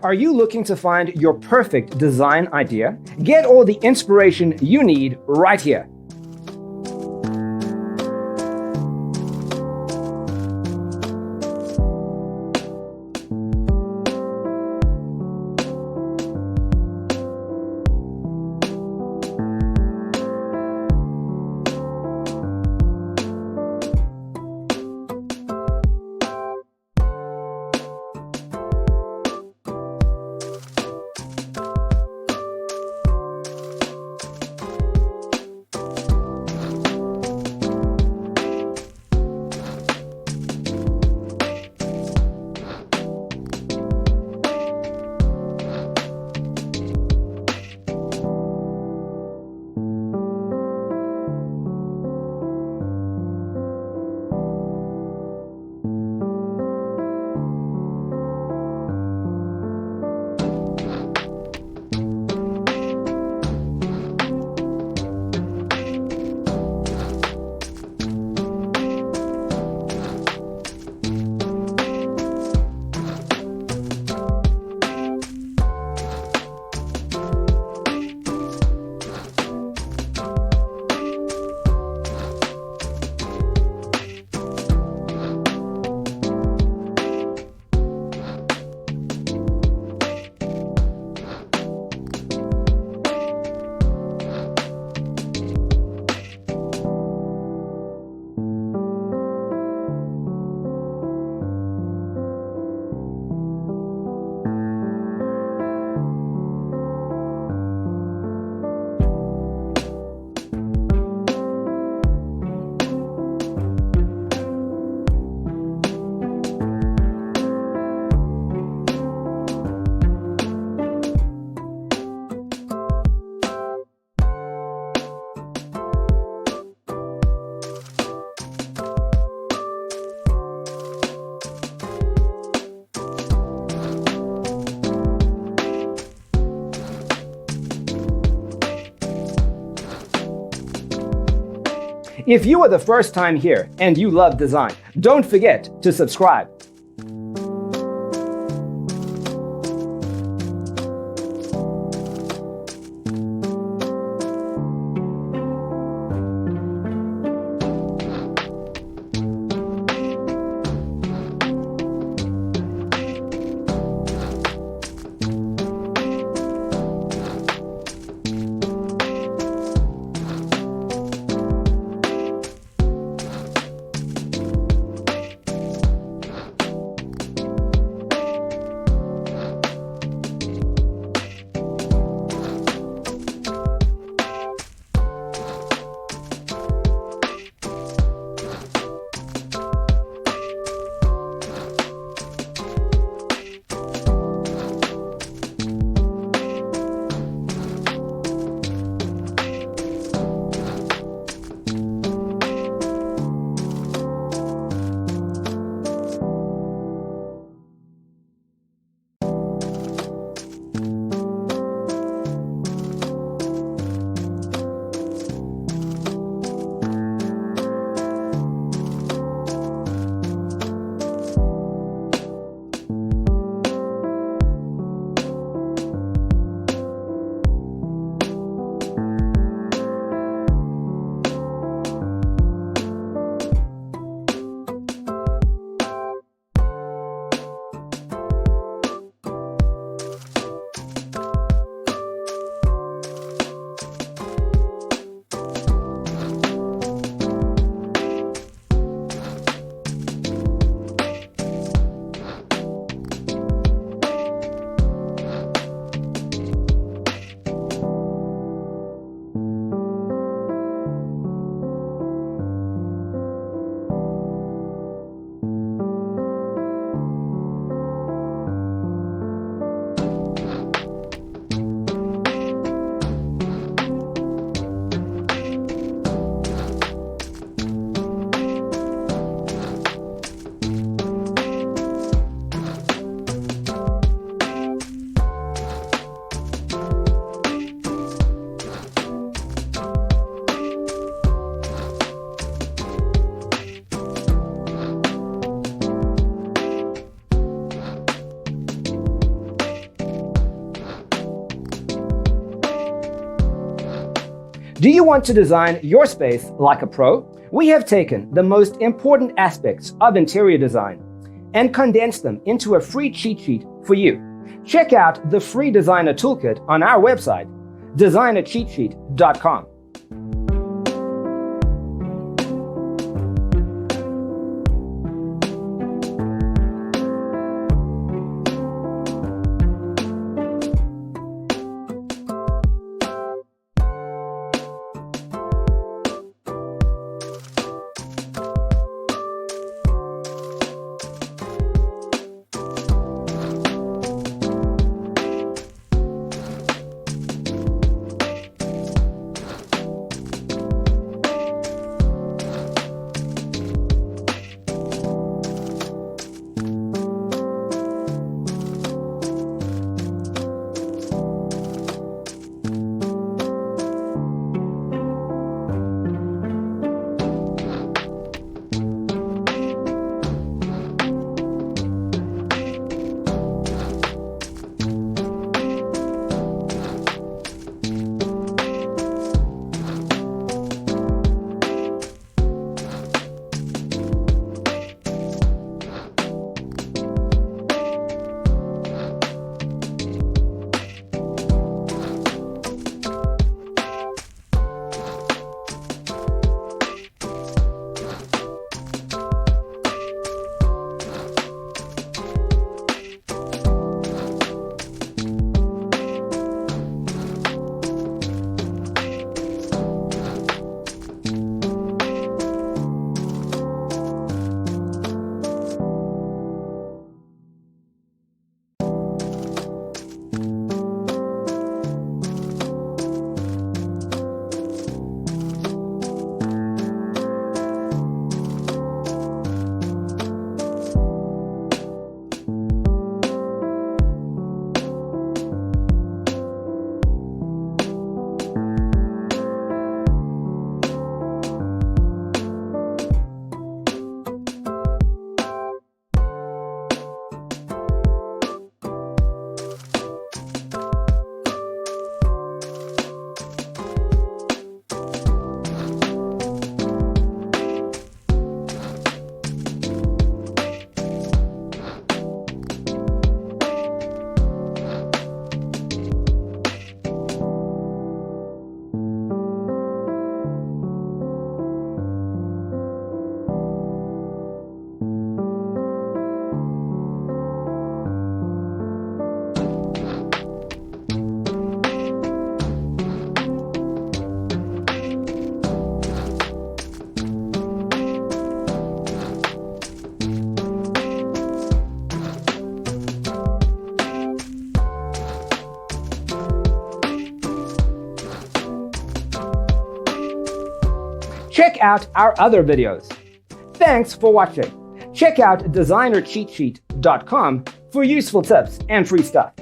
Are you looking to find your perfect design idea? Get all the inspiration you need right here. If you are the first time here and you love design, don't forget to subscribe. Do you want to design your space like a pro? We have taken the most important aspects of interior design and condensed them into a free cheat sheet for you. Check out the free designer toolkit on our website, designercheatsheet.com. Check out our other videos. Thanks for watching. Check out designercheatsheet.com for useful tips and free stuff.